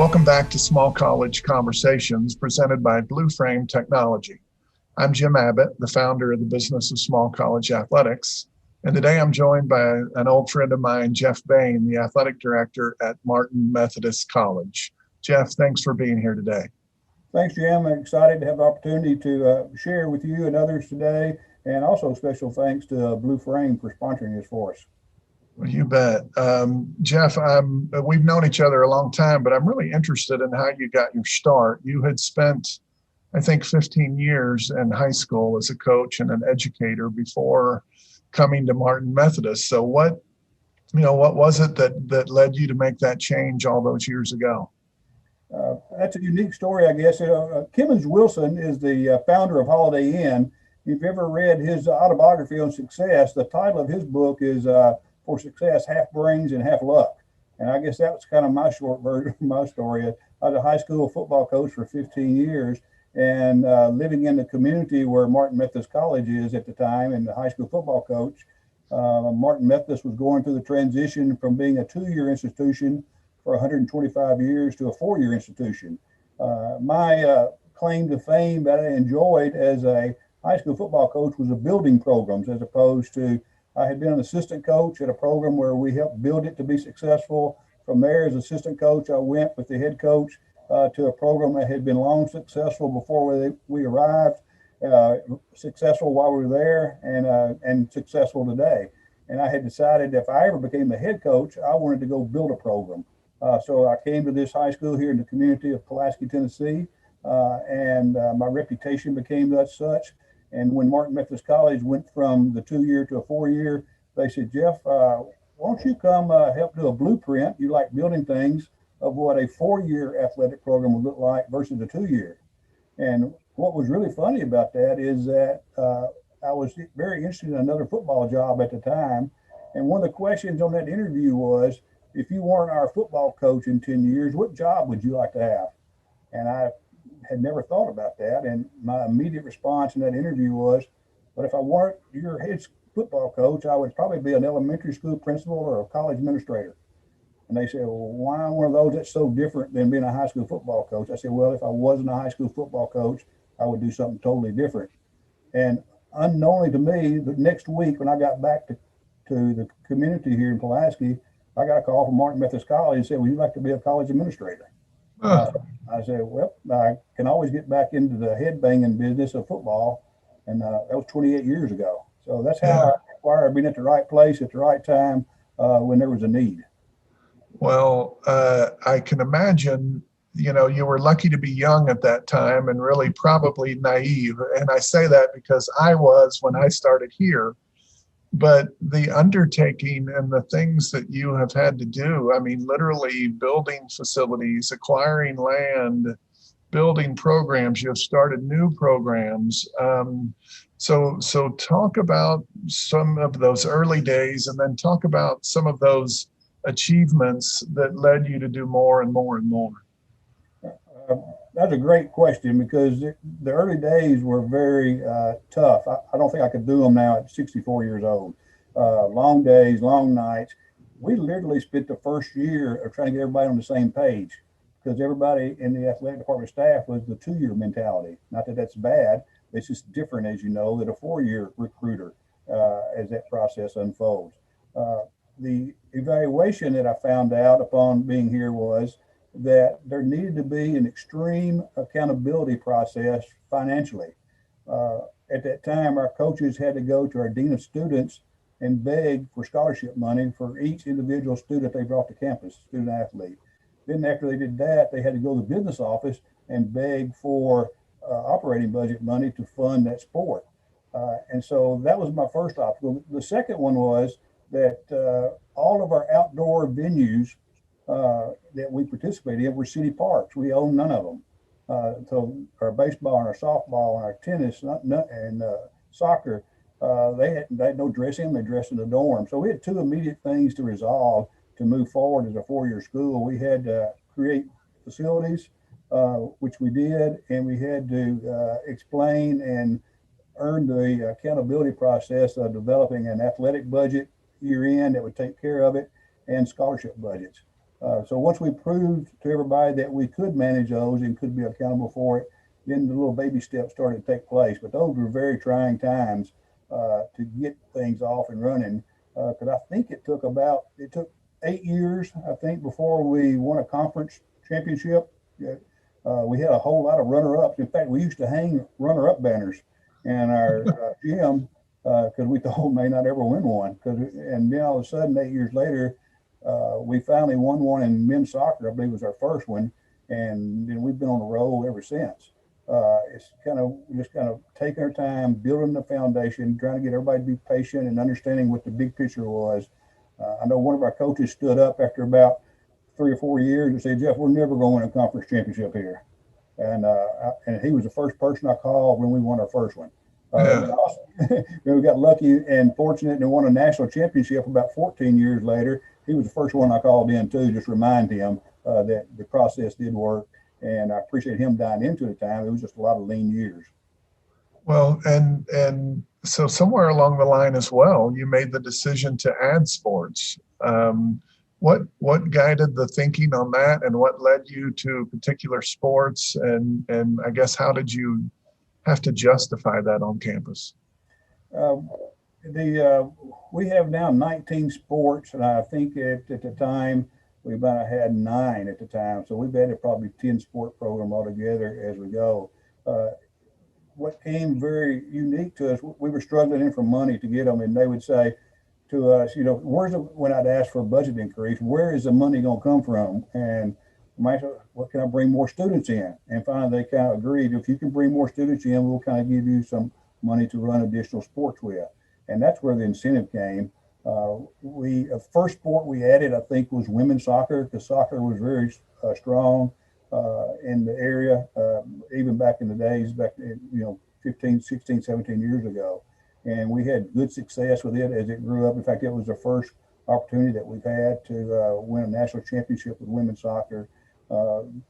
Welcome back to Small College Conversations presented by BlueFrame Technology. I'm Jim Abbott, the founder of the business of small college athletics. And today I'm joined by an old friend of mine, Jeff Bain, the athletic director at Martin Methodist College. Jeff, thanks for being here today. Thanks, Jim. I'm excited to have the opportunity to share with you and others today. And also special thanks to BlueFrame for sponsoring this for us. Well, you bet. Jeff, we've known each other a long time, but I'm really interested in how you got your start. You had spent, I think, 15 years in high school as a coach and an educator before coming to Martin Methodist. So what was it that led you to make that change all those years ago? That's a unique story, I guess. Kimmons Wilson is the founder of Holiday Inn. If you've ever read his autobiography on success, the title of his book is For Success, Half Brains and Half Luck. And I guess that was kind of my short version of my story. I was a high school football coach for 15 years and living in the community where Martin Methodist College is at the time, and the high school football coach. Martin Methodist was going through the transition from being a 2-year institution for 125 years to a 4-year institution. My claim to fame that I enjoyed as a high school football coach was the building programs, as opposed to, I had been an assistant coach at a program where we helped build it to be successful. From there, as assistant coach, I went with the head coach to a program that had been long successful before we arrived, successful while we were there, and successful today. And I had decided if I ever became the head coach, I wanted to go build a program. So I came to this high school here in the community of Pulaski, Tennessee, and my reputation became such. And when Martin Methodist College went from the 2-year to a 4-year, they said, Jeff, why don't you come help do a blueprint? You like building things of what a 4-year athletic program would look like versus a 2-year. And what was really funny about that is that I was very interested in another football job at the time. And one of the questions on that interview was, if you weren't our football coach in 10 years, what job would you like to have? And I had never thought about that. And my immediate response in that interview was, but if I weren't your head football coach, I would probably be an elementary school principal or a college administrator. And they said, well, why one of those that's so different than being a high school football coach? I said, well, if I wasn't a high school football coach, I would do something totally different. And unknowingly to me, the next week when I got back to the community here in Pulaski, I got a call from Martin Methodist College and said, would you like to be a college administrator? I said, well, I can always get back into the head banging business of football. And that was 28 years ago. So that's how I acquired being at the right place at the right time when there was a need. Well, I can imagine, you were lucky to be young at that time and really probably naive. And I say that because I was when I started here. But the undertaking and the things that you have had to do, I mean, literally building facilities, acquiring land, building programs, you have started new programs. So talk about some of those early days and then talk about some of those achievements that led you to do more and more and more. That's a great question because the early days were very tough. I don't think I could do them now at 64 years old. Long days, long nights. We literally spent the first year of trying to get everybody on the same page because everybody in the athletic department staff was the 2-year mentality. Not that that's bad. It's just different, as you know, than a 4-year recruiter as that process unfolds. The evaluation that I found out upon being here was that there needed to be an extreme accountability process financially. At that time, our coaches had to go to our dean of students and beg for scholarship money for each individual student they brought to campus, student athlete. Then after they did that, they had to go to the business office and beg for operating budget money to fund that sport. And so that was my first obstacle. The second one was that all of our outdoor venues that we participated in were city parks. We own none of them. So our baseball and our softball and our tennis and soccer, they had no dressing. They dressed in the dorm. So we had 2 immediate things to resolve to move forward as a 4-year school. We had to create facilities, which we did, and we had to explain and earn the accountability process of developing an athletic budget year in that would take care of it and scholarship budgets. So once we proved to everybody that we could manage those and could be accountable for it, then the little baby steps started to take place. But those were very trying times to get things off and running. Because I think it took 8 years, I think, before we won a conference championship. We had a whole lot of runner-ups. In fact, we used to hang runner-up banners in our gym because we thought we may not ever win one. And then all of a sudden, 8 years later, we finally won one in men's soccer. I believe it was our first one, and then we've been on the roll ever since. It's just kind of taking our time, building the foundation, trying to get everybody to be patient and understanding what the big picture was. I know one of our coaches stood up after about 3 or 4 years and said, "Jeff, we're never going to win a conference championship here." And he was the first person I called when we won our first one. Yeah. Also, we got lucky and fortunate and won a national championship about 14 years later. He was the first one I called in too, just remind him that the process did work. And I appreciate him dying into the time. It was just a lot of lean years. Well, and so somewhere along the line as well, you made the decision to add sports. What guided the thinking on that, and what led you to particular sports? And I guess how did you have to justify that on campus? Uh, we have now 19 sports, and I think at the time we about had 9 at the time. So we've added probably 10 sport program altogether as we go. Uh, what came very unique to us, we were struggling in for money to get them, and they would say to us, when I'd ask for a budget increase, where is the money going to come from? And what can I bring more students in? And finally, they kind of agreed, if you can bring more students in, we'll kind of give you some money to run additional sports with. And that's where the incentive came. First sport we added, I think, was women's soccer, because soccer was very strong in the area, even back in the days, 15, 16, 17 years ago. And we had good success with it as it grew up. In fact, it was the first opportunity that we've had to win a national championship with women's soccer.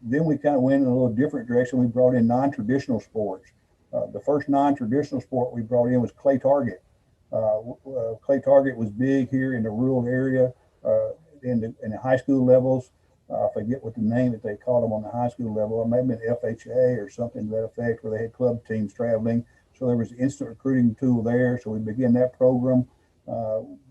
Then we kind of went in a little different direction. We brought in non-traditional sports. The first non-traditional sport we brought in was clay target. Clay target was big here in the rural area, in the high school levels. I forget what the name that they called them on the high school level. It may have been FHA or something to that effect, where they had club teams traveling. So there was an instant recruiting tool there. So we began that program.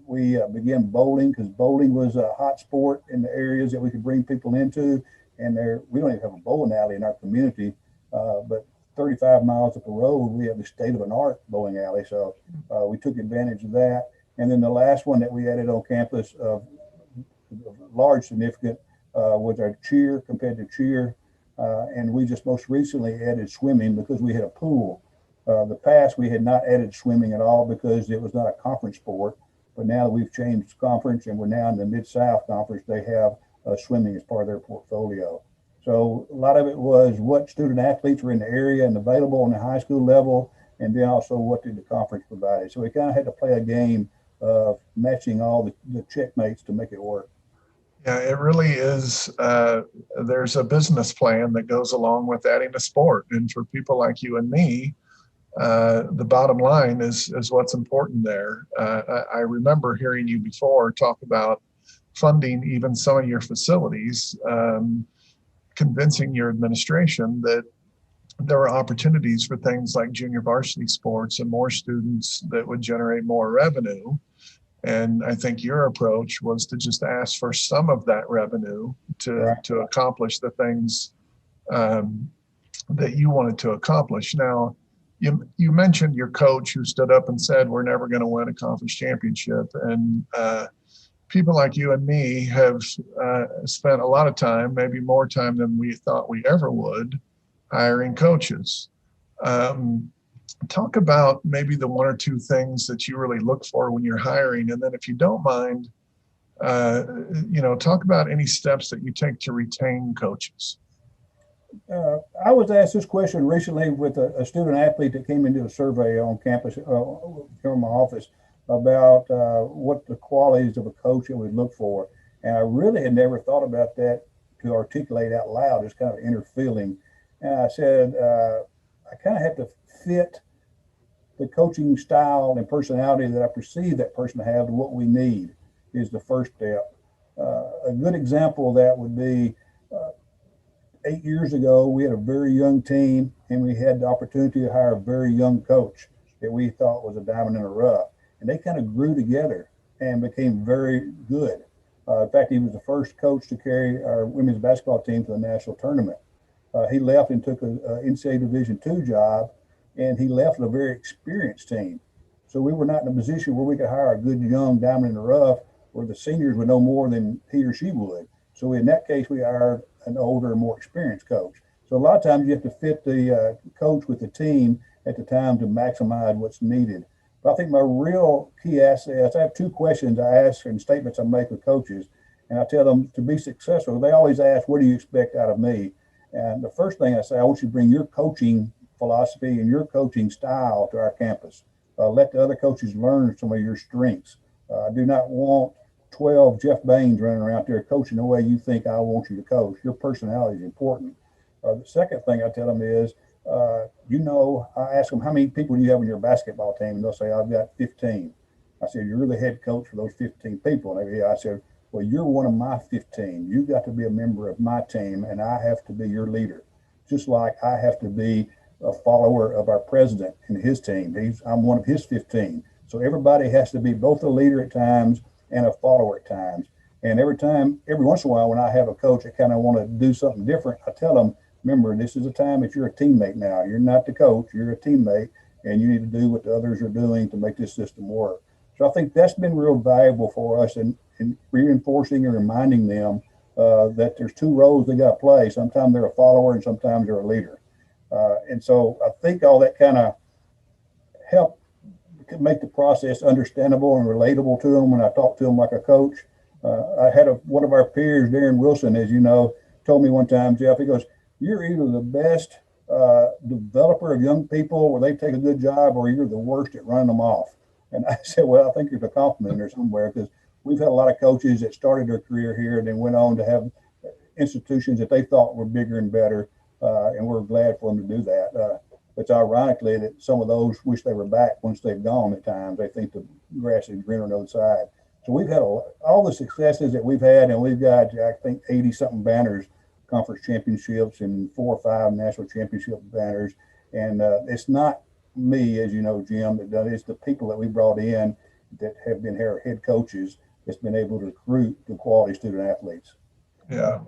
We began bowling, because bowling was a hot sport in the areas that we could bring people into. And we don't even have a bowling alley in our community, but 35 miles up the road, we have the state-of-the-art bowling alley. So we took advantage of that. And then the last one that we added on campus of large significant was our competitive cheer. And we just most recently added swimming because we had a pool. The past, we had not added swimming at all because it was not a conference sport. But now that we've changed conference and we're now in the Mid-South Conference, they have swimming as part of their portfolio. So a lot of it was what student athletes were in the area and available on the high school level, and then also what did the conference provide. So we kind of had to play a game of matching all the checkmates to make it work. Yeah, it really is. There's a business plan that goes along with adding a sport. And for people like you and me, the bottom line is what's important there. I remember hearing you before talk about funding even some of your facilities, convincing your administration that there were opportunities for things like junior varsity sports and more students that would generate more revenue. And I think your approach was to just ask for some of that revenue to accomplish the things that you wanted to accomplish. Now, you mentioned your coach who stood up and said, "We're never going to win a conference championship." And people like you and me have spent a lot of time, maybe more time than we thought we ever would, hiring coaches. Talk about maybe the 1 or 2 things that you really look for when you're hiring. And then if you don't mind, talk about any steps that you take to retain coaches. I was asked this question recently with a student athlete that came into a survey on campus from my office about what the qualities of a coach that we look for. And I really had never thought about that to articulate out loud. It's kind of inner feeling. And I said, I kind of have to fit the coaching style and personality that I perceive that person to have to what we need is the first step. A good example of that would be 8 years ago, we had a very young team, and we had the opportunity to hire a very young coach that we thought was a diamond in the rough. And they kind of grew together and became very good. In fact, he was the first coach to carry our women's basketball team to the national tournament. He left and took a NCAA Division II job, and he left with a very experienced team. So we were not in a position where we could hire a good young diamond in the rough where the seniors would know more than he or she would. So in that case, we hired an older, more experienced coach. So a lot of times you have to fit the coach with the team at the time to maximize what's needed. But I think my real key assets, I have two questions I ask and statements I make with coaches, and I tell them to be successful. They always ask, what do you expect out of me? And the first thing I say, I want you to bring your coaching philosophy and your coaching style to our campus. Let the other coaches learn some of your strengths. I do not want 12 Jeff Bains running around there coaching the way you think I want you to coach. Your personality is important. The second thing I tell them is, I ask them, how many people do you have on your basketball team? And they'll say, I've got 15. I said, you're the head coach for those 15 people. And I said, well, you're one of my 15. You got to be a member of my team, and I have to be your leader. Just like I have to be a follower of our president and his team. I'm one of his 15. So everybody has to be both a leader at times and a follower at times. And every once in a while, when I have a coach that kind of want to do something different, I tell them, remember, this is a time that you're a teammate now. You're not the coach, you're a teammate, and you need to do what the others are doing to make this system work. So I think that's been real valuable for us in reinforcing and reminding them that there's two roles they got to play. Sometimes they're a follower and sometimes they're a leader. And so I think all that kind of helped make the process understandable and relatable to them when I talk to them like a coach. I had one of our peers, Darren Wilson, as you know, told me one time, Jeff, he goes, you're either the best developer of young people where they take a good job, or you're the worst at running them off. And I said, well, I think there's a compliment there somewhere, because we've had a lot of coaches that started their career here and then went on to have institutions that they thought were bigger and better. And we're glad for them to do that. It's ironically that some of those wish they were back once they've gone at times. They think the grass is greener on the other side. So we've had all the successes that we've had, and we've got, I think, 80 something banners, conference championships, and 4 or 5 national championship banners. And it's not me, as you know, Jim, that done it. It's the people that we brought in that have been head coaches that's been able to recruit the quality student athletes. Yeah.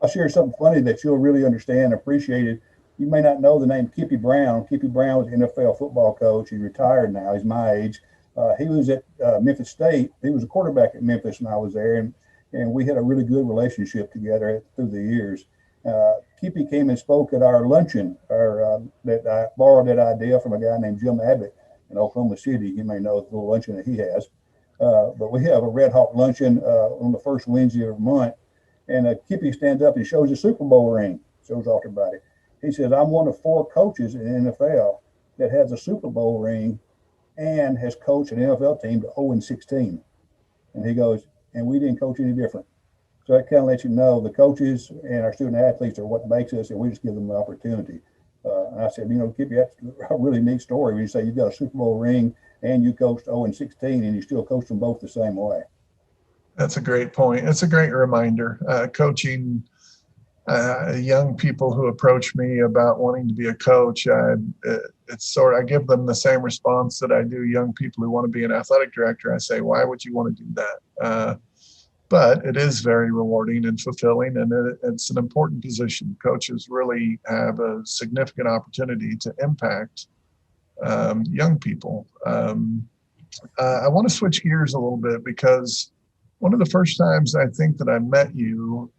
I'll share something funny that you'll really understand and appreciate it. You may not know the name Kippy Brown. Kippy Brown was an NFL football coach. He's retired now. He's my age. He was at Memphis State. He was a quarterback at Memphis when I was there, and we had a really good relationship together through the years. Kippy came and spoke at our luncheon, that I borrowed that idea from a guy named Jim Abbott in Oklahoma City. You may know the little luncheon that he has. But we have a Red Hawk luncheon on the first Wednesday of the month. And Kippy stands up and shows a Super Bowl ring, shows off everybody. He says, I'm one of 4 coaches in the NFL that has a Super Bowl ring and has coached an NFL team to 0-16. And he goes, and we didn't coach any different. So that kind of lets you know the coaches and our student athletes are what makes us, and we just give them the opportunity. And I said, Kippy, that's a really neat story when you say you've got a Super Bowl ring and you coached 0-16 and you still coach them both the same way. That's a great point. It's a great reminder. Coaching young people who approach me about wanting to be a coach, I give them the same response that I do young people who want to be an athletic director. I say, why would you want to do that? But it is very rewarding and fulfilling, and it's an important position. Coaches really have a significant opportunity to impact young people. I want to switch gears a little bit, because one of the first times I think that I met you,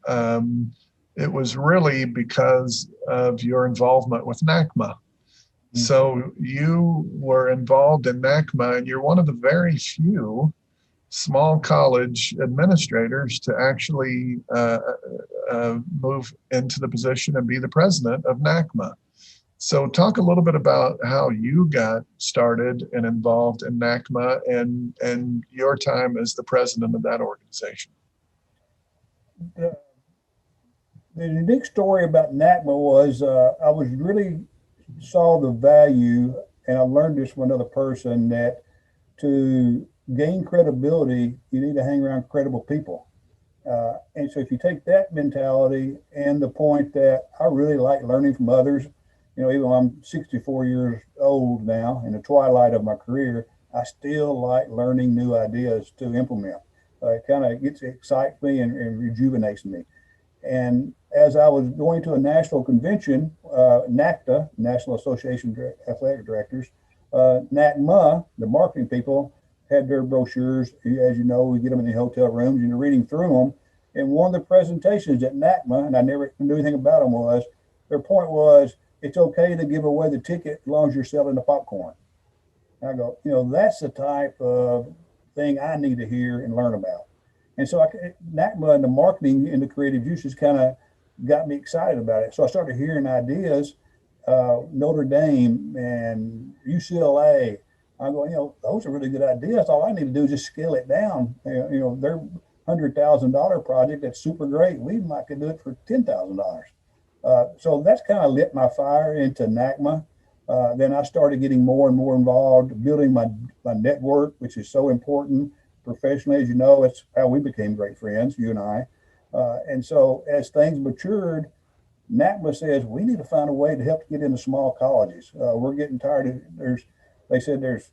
it was really because of your involvement with NACMA. Mm-hmm. So you were involved in NACMA, and you're one of the very few small college administrators to actually move into the position and be the president of NACMA. So talk a little bit about how you got started and involved in NACMA and your time as the president of that organization. The unique story about NACMA was I was really saw the value, and I learned this from another person, that to gain credibility, you need to hang around credible people. And so if you take that mentality and the point that I really like learning from others, even though I'm 64 years old now in the twilight of my career, I still like learning new ideas to implement. It kind of excites me and rejuvenates me. And as I was going to a national convention, NACDA, National Association of Athletic Directors, NACMA, the marketing people, had their brochures. As you know, we get them in the hotel rooms and you're reading through them. And one of the presentations at NACMA, and I never knew anything about them, was their point was it's okay to give away the ticket as long as you're selling the popcorn. And I go, that's the type of thing I need to hear and learn about. And so NACMA and the marketing and the creative uses kind of got me excited about it. So I started hearing ideas, Notre Dame and UCLA. I'm going, those are really good ideas. All I need to do is just scale it down. They're $100,000 project that's super great. We might could do it for $10,000. So that's kind of lit my fire into NACMA. Then I started getting more and more involved, building my network, which is so important professionally. As you know, it's how we became great friends, you and I. And so as things matured, NACMA says we need to find a way to help get into small colleges. We're getting tired of they said there's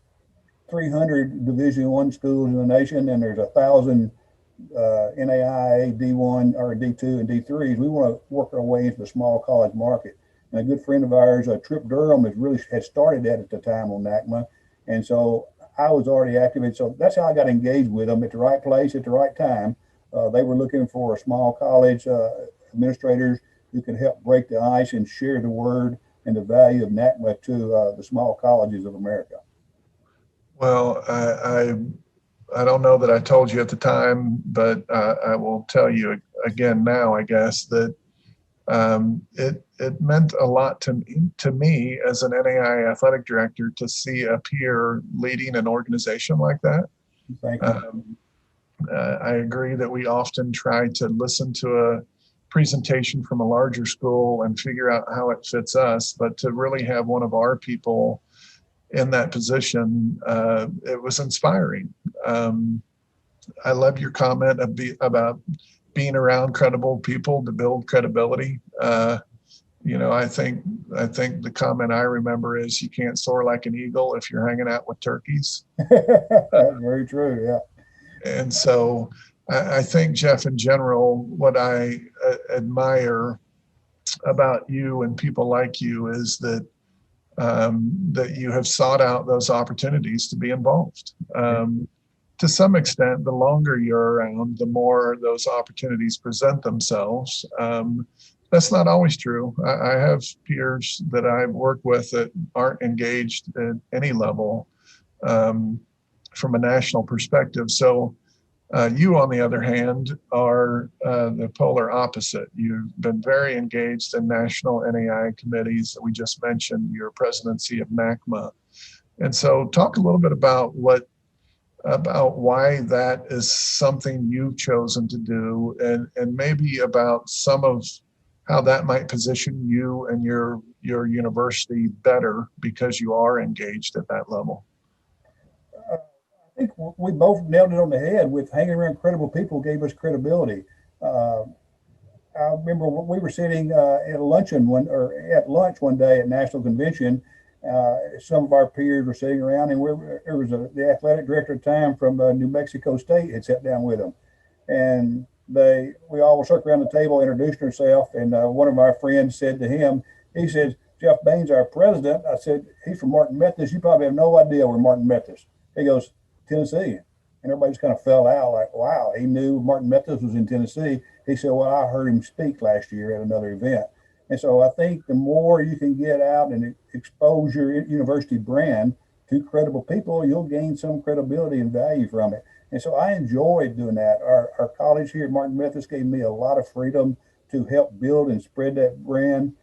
300 Division I schools in the nation, and there's 1,000 NAIA D1 or D2 and D3s. We want to work our way into the small college market. And a good friend of ours, Trip Durham, had started that at the time on NACMA, and so I was already activated. So that's how I got engaged with them at the right place at the right time. They were looking for a small college administrators who could help break the ice and share the word and the value of NACMA to the small colleges of America. Well, I don't know that I told you at the time, but I will tell you again now, I guess, that it meant a lot to me as an NAI athletic director to see a peer leading an organization like that. Thank you. I agree that we often try to listen to a presentation from a larger school and figure out how it fits us, but to really have one of our people in that position, it was inspiring. I love your comment about being around credible people to build credibility. I think the comment I remember is you can't soar like an eagle if you're hanging out with turkeys. That's very true. Yeah. And so I think, Jeff, in general, what I admire about you and people like you is that that you have sought out those opportunities to be involved. To some extent, the longer you're around, the more those opportunities present themselves. That's not always true. I have peers that I've worked with that aren't engaged at any level from a national perspective. So you, on the other hand, are the polar opposite. You've been very engaged in national NAI committees. We just mentioned your presidency of NACMA. And so talk a little bit about why that is something you've chosen to do, and maybe about some of how that might position you and your university better because you are engaged at that level. I think we both nailed it on the head with hanging around credible people gave us credibility. I remember we were sitting at lunch one day at National Convention. Some of our peers were sitting around, and there was the athletic director at the time from New Mexico State had sat down with them, and we all circled around the table, introduced ourselves, and one of our friends said to him, he says, "Jeff Bain's our president." I said, "He's from Martin Methodist. You probably have no idea where Martin Methodist." He goes, "Tennessee." And everybody just kind of fell out like, wow, he knew Martin Methodist was in Tennessee. He said, "Well, I heard him speak last year at another event." And so I think the more you can get out and expose your university brand to credible people, you'll gain some credibility and value from it. And so I enjoyed doing that. Our college here at Martin Methodist gave me a lot of freedom to help build and spread that brand.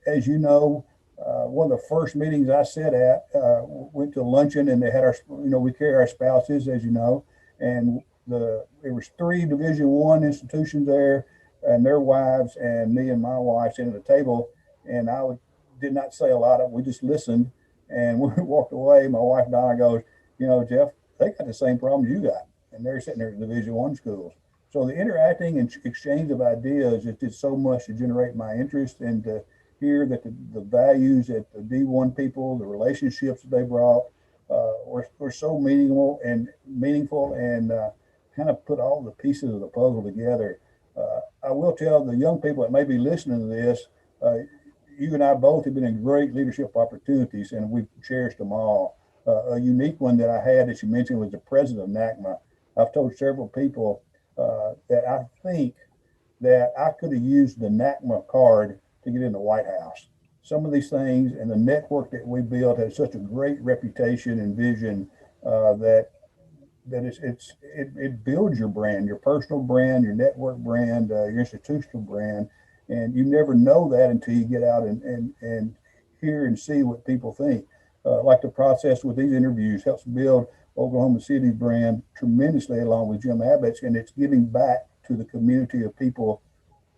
As you know, one of the first meetings I sat at, went to luncheon, and they had we carry our spouses, as you know, and there was 3 Division I institutions there, and their wives, and me and my wife sitting at the table, and I did not say a lot of it. We just listened, and we walked away. My wife Donna goes, "Jeff, they got the same problems you got, and they're sitting there at Division I schools." So the interacting and exchange of ideas just did so much to generate my interest and to hear that the values that the D1 people, the relationships that they brought, were so meaningful and kind of put all the pieces of the puzzle together. I will tell the young people that may be listening to this, you and I both have been in great leadership opportunities, and we've cherished them all. A unique one that I had, as you mentioned, was the president of NACMA. I've told several people that I think that I could have used the NACMA card to get in the White House. Some of these things and the network that we built had such a great reputation and vision that it builds your brand, your personal brand, your network brand, your institutional brand, and you never know that until you get out and hear and see what people think. Like the process with these interviews helps build Oklahoma City's brand tremendously, along with Jim Abbott's, and it's giving back to the community of people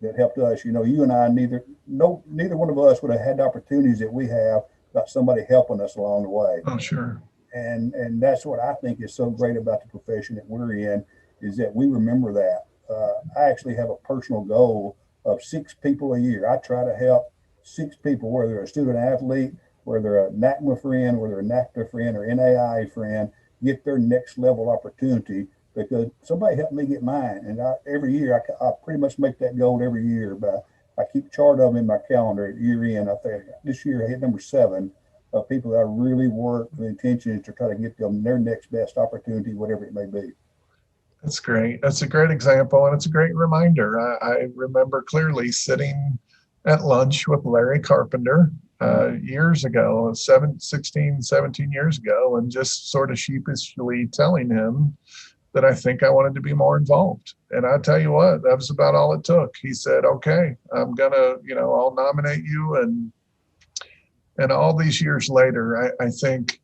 that helped us. You know, you and I, neither one of us would have had the opportunities that we have without somebody helping us along the way. Oh, sure. And that's what I think is so great about the profession that we're in, is that we remember that. I actually have a personal goal of 6 people a year. I try to help 6 people, whether they're a student athlete, whether they're a NACMA friend, whether they're a NACTA friend or NAI friend, get their next level opportunity, because somebody helped me get mine. And every year, I pretty much make that goal every year. But I keep a chart of them in my calendar at year end. I think this year I hit number 7 of people that I really work with intention to try to get them their next best opportunity, whatever it may be. That's great. That's a great example, and it's a great reminder. I remember clearly sitting at lunch with Larry Carpenter years ago, 16, 17 years ago, and just sort of sheepishly telling him that I think I wanted to be more involved. And I tell you what, that was about all it took. He said, okay, I'm gonna, I'll nominate you. And all these years later, I think,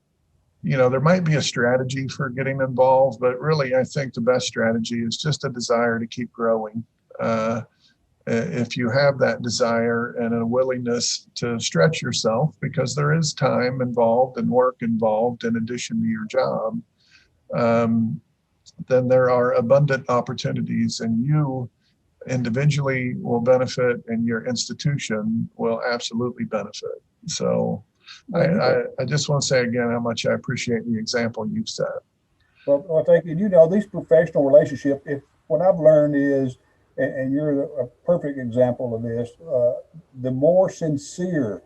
there might be a strategy for getting involved, but really, I think the best strategy is just a desire to keep growing. If you have that desire and a willingness to stretch yourself, because there is time involved and work involved in addition to your job, then there are abundant opportunities, and you individually will benefit and your institution will absolutely benefit. So I just want to say again how much I appreciate the example you've set. Well, thank you. These professional relationships, what I've learned is, and you're a perfect example of this, the more sincere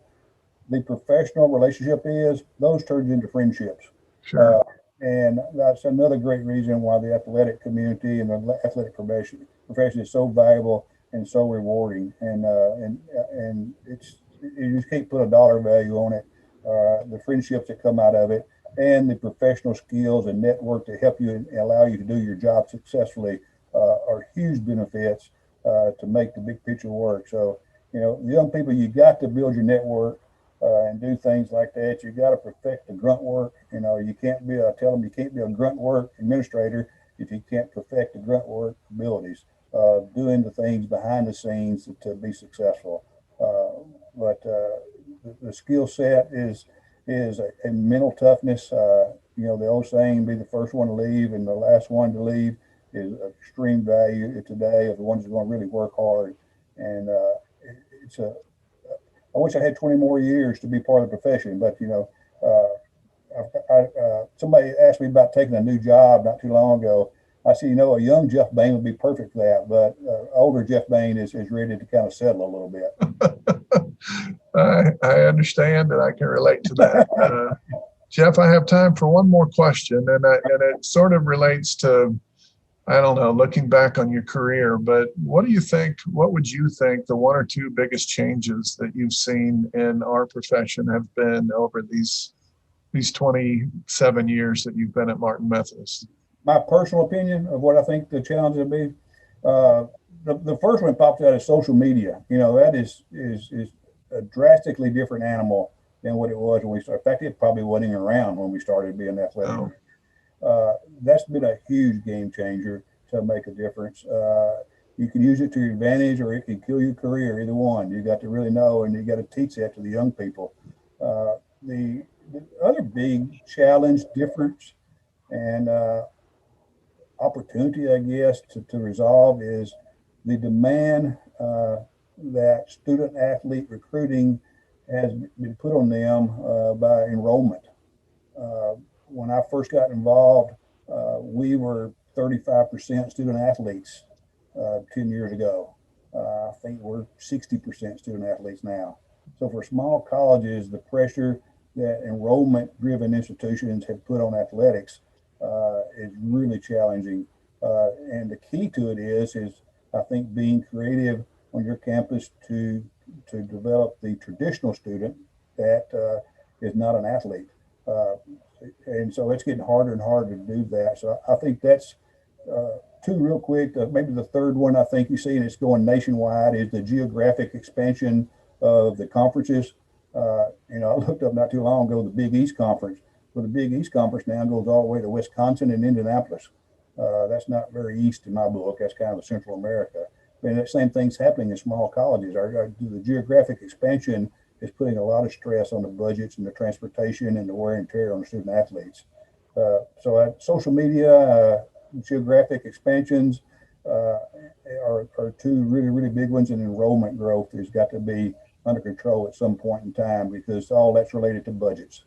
the professional relationship is, those turns into friendships. Sure. And that's another great reason why the athletic community and the athletic profession is so valuable and so rewarding. And it's, you just can't put a dollar value on it. The friendships that come out of it, and the professional skills and network to help you and allow you to do your job successfully are huge benefits to make the big picture work. So, young people, you got to build your network and do things like that. You got to perfect the grunt work. You can't be tell them you can't be a grunt work administrator if you can't perfect the grunt work abilities, doing the things behind the scenes to be successful. But the skill set is a mental toughness. The old saying, be the first one to leave and the last one to leave, is extreme value today of the ones that are going to really work hard. And I wish I had 20 more years to be part of the profession, but somebody asked me about taking a new job not too long ago. I said, a young Jeff Bain would be perfect for that, but older Jeff Bain is ready to kind of settle a little bit. I understand, and I can relate to that. Jeff, I have time for one more question, and it sort of relates to, I don't know, looking back on your career, but what would you think the 1 or 2 biggest changes that you've seen in our profession have been over these 27 years that you've been at Martin Methodist? My personal opinion of what I think the challenge would be, the first one popped out is social media. That is a drastically different animal than what it was when we started. In fact, it probably wasn't even around when we started being athletic. Oh. That's been a huge game changer to make a difference. You can use it to your advantage, or it can kill your career, either one. You got to really know, and you got to teach that to the young people. The other big challenge, difference, and opportunity, I guess, to resolve is the demand that student athlete recruiting has been put on them by enrollment. When I first got involved, we were 35% student athletes 10 years ago. I think we're 60% student athletes now. So for small colleges, the pressure that enrollment-driven institutions have put on athletics is really challenging. And the key to it is I think being creative on your campus to develop the traditional student that is not an athlete. And so it's getting harder and harder to do that. So I think that's two real quick. Maybe the third one I think you see, and it's going nationwide, is the geographic expansion of the conferences. I looked up not too long ago the Big East Conference. Well, the Big East Conference now goes all the way to Wisconsin and Indianapolis. That's not very east in my book. That's kind of Central America. And the same thing's happening in small colleges. The geographic expansion is putting a lot of stress on the budgets and the transportation and the wear and tear on the student athletes. Social media, geographic expansions are two really, really big ones, and enrollment growth has got to be under control at some point in time because all that's related to budgets.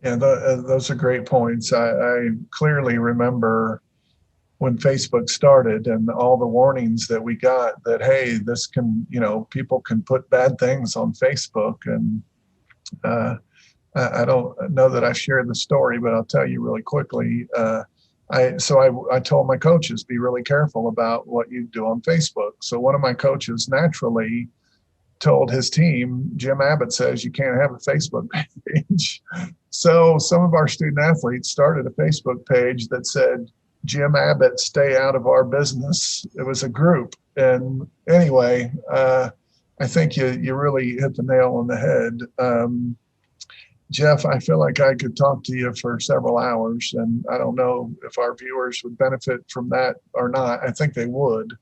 Yeah, those are great points. I clearly remember when Facebook started and all the warnings that we got that, hey, this can, people can put bad things on Facebook. And I don't know that I shared the story, but I'll tell you really quickly. I told my coaches, be really careful about what you do on Facebook. So one of my coaches naturally told his team, Jim Abbott says you can't have a Facebook page. So some of our student athletes started a Facebook page that said, Jim Abbott, stay out of our business. It was a group. And anyway, I think you really hit the nail on the head. Jeff, I feel like I could talk to you for several hours, and I don't know if our viewers would benefit from that or not. I think they would.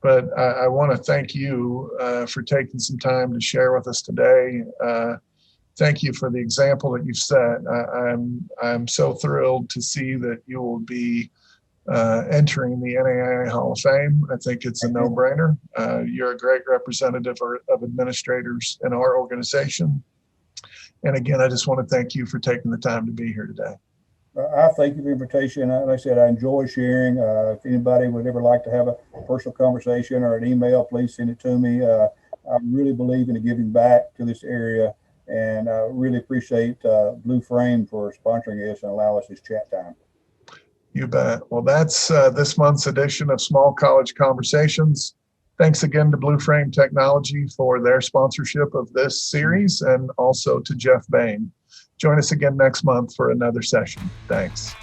But I want to thank you for taking some time to share with us today. Thank you for the example that you've set. I'm so thrilled to see that you will be entering the NAIA Hall of Fame. I think it's a no-brainer. You're a great representative of administrators in our organization. And again, I just want to thank you for taking the time to be here today. I thank you for the invitation. Like I said, I enjoy sharing. If anybody would ever like to have a personal conversation or an email, please send it to me. I really believe in giving back to this area, and I really appreciate BlueFrame for sponsoring us and allow us this chat time. You bet. Well, that's this month's edition of Small College Conversations. Thanks again to BlueFrame Technology for their sponsorship of this series, and also to Jeff Bain. Join us again next month for another session. Thanks.